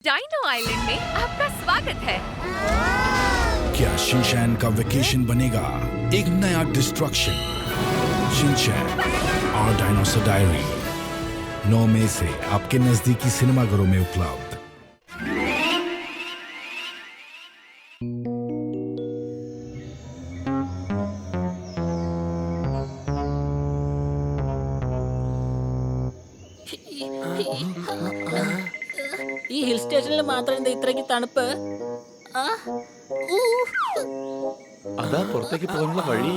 Dyno island में आपका स्वागत है। क्या शिनचैन का वेकेशन बनेगा एक नया डिस्ट्रक्शन? शिनचैन और डायनासोर डायरी 9 मई से आपके नजदीकी सिनेमाघरों में उपलब्ध। ഈ ഹിൽ സ്റ്റേഷനിൽ മാത്രം എന്താ ഇത്രയ്ക്ക് തണുപ്പ്? അതാ പുറത്തേക്ക് പോകാനുള്ള വഴി.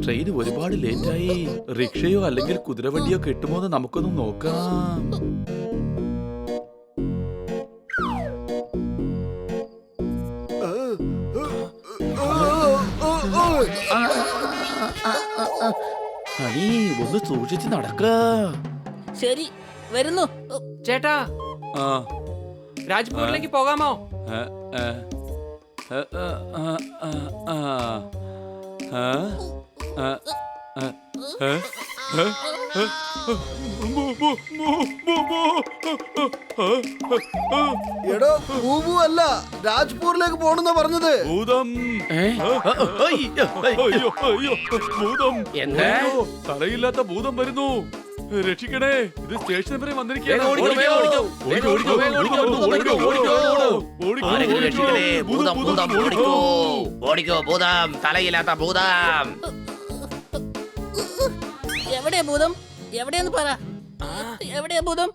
ട്രെയിൻ ഒരുപാട് ലേറ്റായി. റിക്ഷയോ അല്ലെങ്കിൽ കുതിരവണ്ടിയോ കിട്ടുമോ എന്ന് നമുക്കൊന്ന് നോക്കാം. ഹണി ഒന്ന് സൂക്ഷിച്ച് നടക്ക. ശരി, വരുന്നു. ചേട്ടാ, ആ, രാജ്പൂരിലേക്ക് പോകാമോ? ആ, ആ, ആ, ആ, ആ, ആ, ആ, ആ, ആ, ആ, എടോ പൂവു അല്ല, രാജ്പൂരിലേക്ക് പോണെന്നാ പറഞ്ഞത്. ഭൂതം. ഭൂതം. തലയില്ലാത്ത ഭൂതം വരുന്നു. രക്ഷിക്കണേ, ഇത് സ്റ്റേഷൻ വരെ വന്നിരിക്കുകയാണ്. തലയില്ലാത്ത ഭൂതം. എവിടെയാ ഭൂതം? എവിടെയാന്ന് പറ. എവിടെയാ ഭൂതം?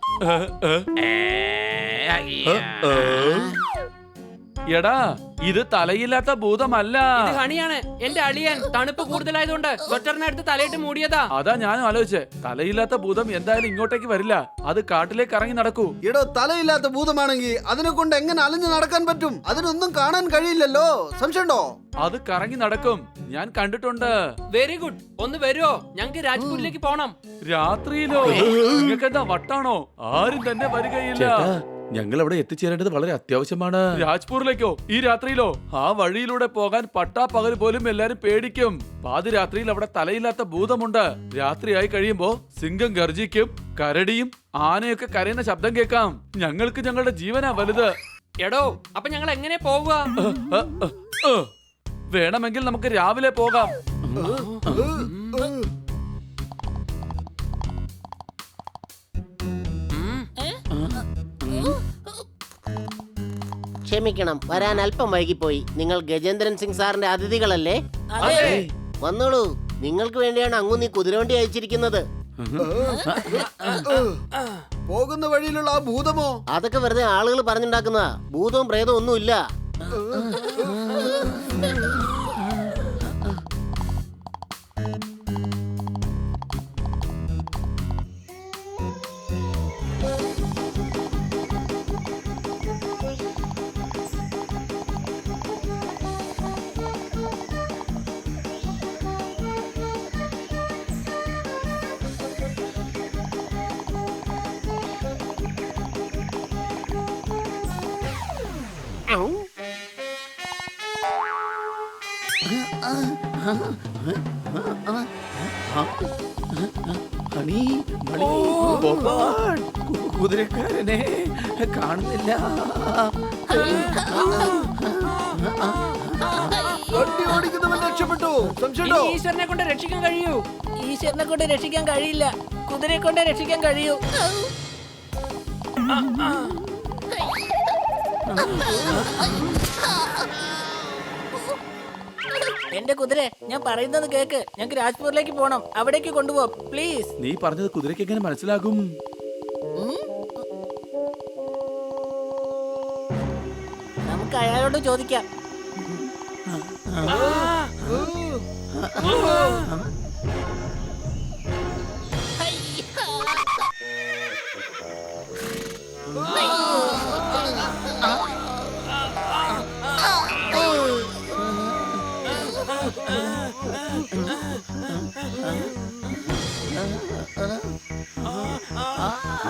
എടാ, ഇത് തലയില്ലാത്ത ഭൂതമല്ല. ഇത് ഹണിയാണ്, എന്റെ അളിയൻ. തണുപ്പ് കൂടുതലായതുകൊണ്ട് സ്വെറ്ററിനടുത്ത് തലയിട്ട് മൂടിയതാ. അതാ ഞാനും ആലോചിച്ചേ. തലയില്ലാത്ത ഭൂതം എന്തായാലും ഇങ്ങോട്ടേക്ക് വരില്ല. അത് കാട്ടിലേക്ക് ഇറങ്ങി നടക്കൂ. എടോ, തലയില്ലാത്ത ഭൂതമാണെങ്കിൽ അതിനെ കൊണ്ട് എങ്ങനെ അലഞ്ഞു നടക്കാൻ പറ്റും? അതിനൊന്നും കാണാൻ കഴിയില്ലല്ലോ. സംശയമുണ്ടോ? അത് കറങ്ങി നടക്കും, ഞാൻ കണ്ടിട്ടുണ്ട്. Very good. ഒന്ന് വരുമോ? ഞങ്ങക്ക് രാജ്പൂരിലേക്ക് പോണം. രാത്രിയിലോ? നിങ്ങൾക്ക് എന്താ വട്ടാണോ? ആരും തന്നെ വരികയില്ല. ഞങ്ങൾ അവിടെ എത്തിച്ചേരേണ്ടത് വളരെ അത്യാവശ്യമാണ്. രാജ്പൂരിലേക്കോ? ഈ രാത്രിയിലോ? ആ വഴിയിലൂടെ പോകാൻ പട്ടാപ്പകൽ പോലും എല്ലാരും പേടിക്കും. പാതിരാത്രിയിൽ അവിടെ തലയില്ലാത്ത ഭൂതമുണ്ട്. രാത്രിയായി കഴിയുമ്പോ സിംഹം ഗർജിക്കും, കരടിയും ആനയൊക്കെ കരയുന്ന ശബ്ദം കേൾക്കാം. ഞങ്ങൾക്ക് ഞങ്ങളുടെ ജീവനാ വലുത്. എടോ, അപ്പൊ ഞങ്ങൾ എങ്ങനെ പോവുക? വേണമെങ്കിൽ നമുക്ക് രാവിലെ പോകാം. ക്ഷമിക്കണം, വരാൻ അല്പം വൈകിപ്പോയി. നിങ്ങൾ ഗജേന്ദ്രൻ സിംഗ് സാറിന്റെ അതിഥികളല്ലേ? അതെ. വന്നോളൂ, നിങ്ങൾക്ക് വേണ്ടിയാണ് അങ്ങുന്ന് ഈ കുതിരവണ്ടി അയച്ചിരിക്കുന്നത്. പോകുന്ന വഴിയിലുള്ള ആ ഭൂതമോ? അതൊക്കെ വെറുതെ ആളുകൾ പറഞ്ഞുണ്ടാക്കുന്നതാ. ഭൂതവും പ്രേതവും ഒന്നുമില്ല. കുതിരക്കാരനെ കാണുന്നില്ല. വണ്ടി ഓടിക്കുന്നവൻ രക്ഷപ്പെട്ടു. സംശയമുണ്ടോ? ഇനി ഈശ്വരനെ കൊണ്ട് രക്ഷിക്കാൻ കഴിയൂ. ഈശ്വരനെ കൊണ്ട് രക്ഷിക്കാൻ കഴിയില്ല, കുതിരയെ കൊണ്ട് രക്ഷിക്കാൻ കഴിയൂ. എന്റെ കുതിര, ഞാൻ പറയുന്നത് കേക്ക്. ഞങ്ങൾക്ക് രാജ്പൂരിലേക്ക് പോണം. അവിടേക്ക് കൊണ്ടുപോ പ്ലീസ്. നീ പറഞ്ഞത് കുതിരയ്ക്ക് എങ്ങനെ മനസ്സിലാകും? നമുക്ക് അയാളോട് ചോദിക്കാം.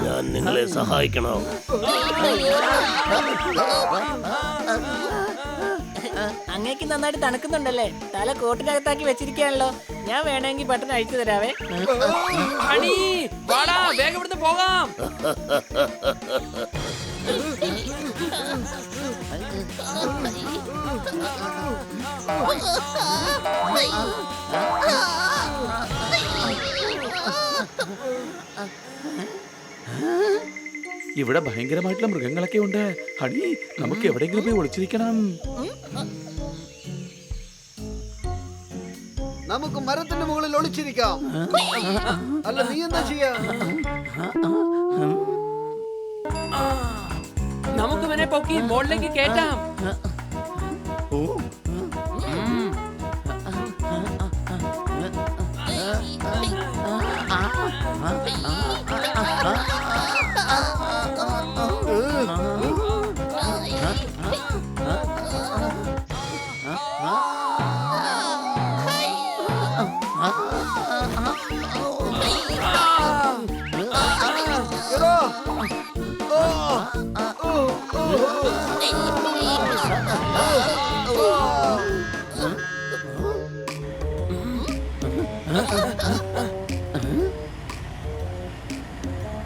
ഞാൻ നിങ്ങളെ സഹായിക്കണം. അങ്ങേക്ക് നന്നായിട്ട് തണുക്കുന്നുണ്ടല്ലേ? തല കോട്ടിനകത്താക്കി വെച്ചിരിക്കുകയാണല്ലോ. ഞാൻ വേണമെങ്കിൽ ബട്ടൺ അഴിച്ചു തരാവേ. ഹണി വാടാ, വേഗം ഇവിടുന്ന് പോകാം. ഇവിടെ ഭയങ്കരമായിട്ടുള്ള മൃഗങ്ങളൊക്കെ ഉണ്ട്. ഹണി, നമുക്ക് എവിടെയെങ്കിലും പോയി ഒളിച്ചിരിക്കണം. നമുക്ക് മരത്തിന്റെ മുകളിൽ ഒളിച്ചിരിക്കാം. അല്ല, നീ എന്താ ചെയ്യാ? നമുക്ക് ഇവനെ പൊക്കി മുകളിലേക്ക് കേറ്റാം. എടാ. ഓ, ഓ, ഓ,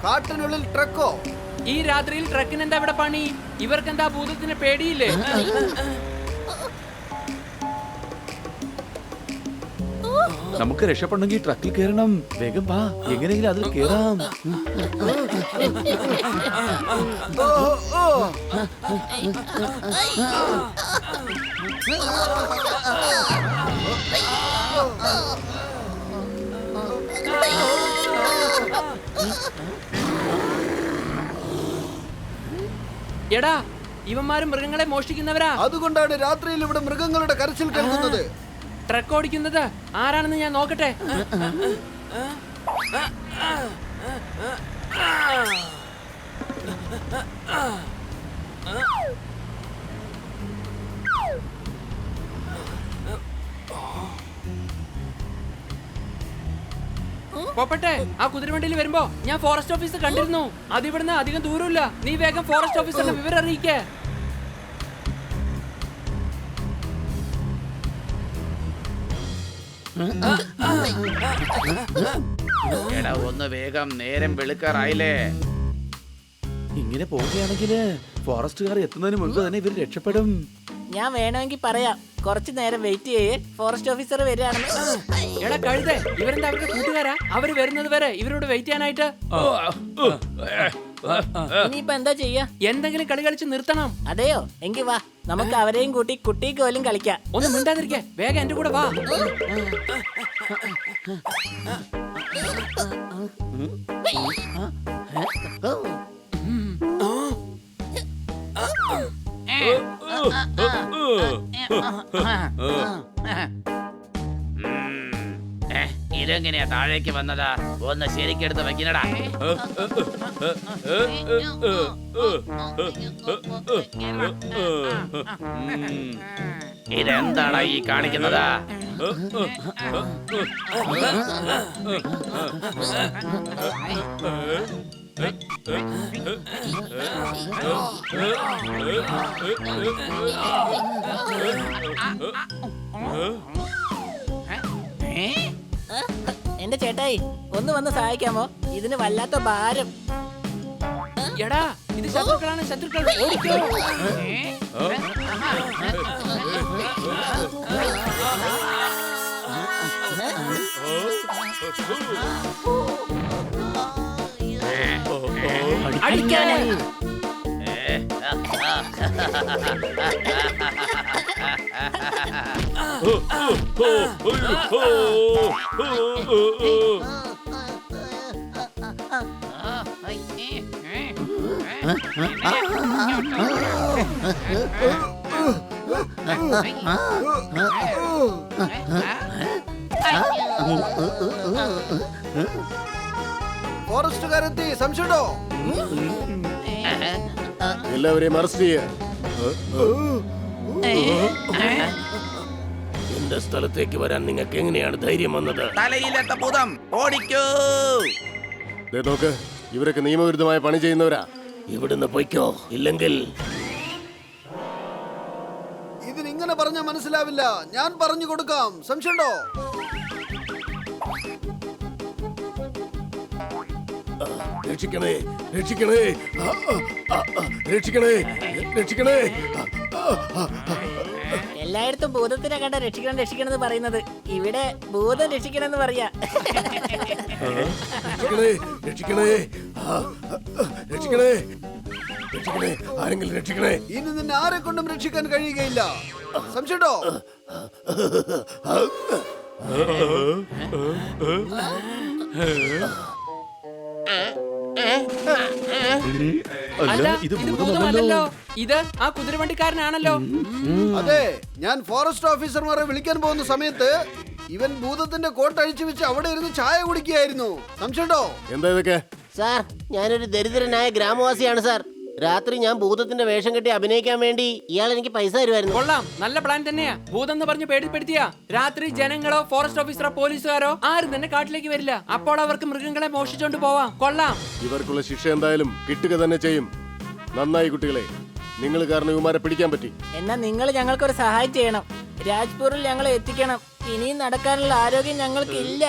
കാട്ടിനുള്ളിൽ ട്രക്കോ? ഈ രാത്രിയിൽ ട്രക്കിന് എന്താ ഇവിടെ പണി? ഇവർക്ക് എന്താ ഭൂതത്തിന് പേടിയില്ലേ? നമുക്ക് രക്ഷപ്പെടണമെങ്കിൽ ട്രക്കിൽ കയറണം. വേഗം വാ, എങ്ങനെയെങ്കിലും അതിൽ കയറാം. ഓ, ഓ. എടാ, ഇവന്മാരും മൃഗങ്ങളെ മോഷ്ടിക്കുന്നവരാ. അതുകൊണ്ടാണ് രാത്രിയിൽ ഇവിടെ മൃഗങ്ങളുടെ കരച്ചിൽ കേൾക്കുന്നത്. ട്രക്ക് ഓടിക്കുന്നത് ആരാണെന്ന് ഞാൻ നോക്കട്ടെ. പോപ്പട്ടെ, ആ കുതിരവണ്ടിയിൽ വരുമ്പോ ഞാൻ ഫോറസ്റ്റ് ഓഫീസർ കണ്ടിരുന്നു. അതിവിടുന്ന് അധികം ദൂരമില്ല. നീ വേഗം ഫോറസ്റ്റ് ഓഫീസറിനെ വിവരം അറിയിക്കേ. എടാ, ഒന്ന് വേഗം, നേരം വെളുക്കാറായില്ലേ. ഇങ്ങനെ പോവുകയാണെങ്കില് ഫോറസ്റ്റുകാർ എത്തുന്നതിന് മുൻപ് തന്നെ ഇവർ രക്ഷപ്പെടും. ഞാൻ വേണമെങ്കിൽ പറയാം. കുറച്ചു നേരം വെയിറ്റ് ചെയ്യേ, ഫോറസ്റ്റ് ഓഫീസർ വരികയാണെന്ന്. എടാ കഴുതേ, ഇവരെന്താ അവരുടെ കൂട്ടുകാരാ? അവര് വരുന്നത് വരെ ഇവരോട് വെയിറ്റ് ചെയ്യാനായിട്ട്. ഇനിയിപ്പോ എന്താ ചെയ്യാ? എന്തെങ്കിലും കളി കളിച്ച് നിർത്തണം. അതെയോ? എങ്കി വാ, നമുക്ക് അവരെയും കൂട്ടി കുട്ടിക്ക് പോലും കളിക്കാം. ഒന്ന് മിണ്ടാതിരിക്കേ, വേഗം എന്റെ കൂടെ വാ. ഇതെങ്ങനെയാ താഴേക്ക് വന്നതാ? ഒന്ന് ശരിക്കെടുത്ത് വെക്കണടാ. ഇതെന്താടാ ഈ കാണിക്കുന്നത്? എന്റെ ചേട്ടായി, ഒന്ന് വന്ന് സഹായിക്കാമോ? ഇതിന് വല്ലാത്ത ഭാരം. എടാ, ഇത് ശത്രുക്കളാണ്, ശത്രുക്കൾ. ഓടിക്കോ. അടിക്കാനാ. ഫോറസ്റ്റുകാരെത്തി, സംശയമുണ്ടോ? എല്ലാവരെയും അറസ്റ്റ് ചെയ്യാ. എന്റെ സ്ഥലത്തേക്ക് വരാൻ നിങ്ങൾക്ക് എങ്ങനെയാണ് ധൈര്യം വന്നത്? തലയിലെത്ത ഭൂതം, ഓടിക്കൂ. ദേ നോക്ക്, ഇവരൊക്കെ നിയമവിരുദ്ധമായ പണി ചെയ്യുന്നവരാ. ഇവിടുന്ന് പൊയ്ക്കോ, ഇല്ലെങ്കിൽ ഇതിനിങ്ങനെ പറഞ്ഞ മനസ്സിലാവില്ല. ഞാൻ പറഞ്ഞു കൊടുക്കാം, സംശയമുണ്ടോ? രക്ഷിക്കണേ, രക്ഷിക്കണേ, രക്ഷിക്കണേ, രക്ഷിക്കണേ. എല്ലായിടത്തും ഭൂതത്തിനെ കണ്ട രക്ഷിക്കണം രക്ഷിക്കണം എന്ന് പറയുന്നത്, ഇവിടെ ഭൂതം രക്ഷിക്കണം എന്ന് പറയാ. രക്ഷിക്കണേ, രക്ഷിക്കണേ, രക്ഷിക്കണേ, രക്ഷിക്കണേ, ആരെങ്കിലും രക്ഷിക്കണേ. ഇനി നിന്നെ ആരെ കൊണ്ടും രക്ഷിക്കാൻ കഴിയുകയില്ല. സംശയമുണ്ടോ? അല്ല, ഇത് ഭൂതമല്ലല്ലോ. ഇത് ആ കുതിരവണ്ടിക്കാരനാണല്ലോ. അതെ, ഞാൻ ഫോറസ്റ്റ് ഓഫീസർമാരെ വിളിക്കാൻ പോകുന്ന സമയത്ത് ഇവൻ ഭൂതത്തിന്റെ കോട്ട് അഴിച്ചു വെച്ച് അവിടെ ഇരുന്ന് ചായ കുടിക്കുകയായിരുന്നു. സംശയമുണ്ടോ? എന്താ ഇതൊക്കെ? സാർ, ഞാനൊരു ദരിദ്രനായ ഗ്രാമവാസിയാണ് സാർ. രാത്രി ഞാൻ ഭൂതത്തിന്റെ വേഷം കെട്ടി അഭിനയിക്കാൻ വേണ്ടി ഇയാൾ എനിക്ക് പൈസ തരുമായിരുന്നു. കൊള്ളാം, നല്ല പ്ലാൻ തന്നെയാ. ഭൂതം എന്ന് പറഞ്ഞ് പേടിപ്പെടുത്തിയ രാത്രി ജനങ്ങളോ ഫോറസ്റ്റ് ഓഫീസറോ പോലീസുകാരോ ആരും തന്നെ കാട്ടിലേക്ക് വരില്ല. അപ്പോൾ അവർക്ക് മൃഗങ്ങളെ മോഷിച്ചോണ്ട് പോവാം. കൊള്ളാം. ഇവർക്കുള്ള ശിക്ഷ എന്തായാലും കിട്ടുക തന്നെ ചെയ്യും. നന്നായി കുട്ടികളെ, നിങ്ങൾ കാരണം ഇവന്മാരെ പിടിക്കാൻ പറ്റി. എന്നാ നിങ്ങൾ ഞങ്ങൾക്കൊരു സഹായം ചെയ്യണം. രാജ്പൂരിൽ ഞങ്ങളെ എത്തിക്കണം. ഇനിയും നടക്കാനുള്ള ആരോഗ്യം ഞങ്ങൾക്കില്ല.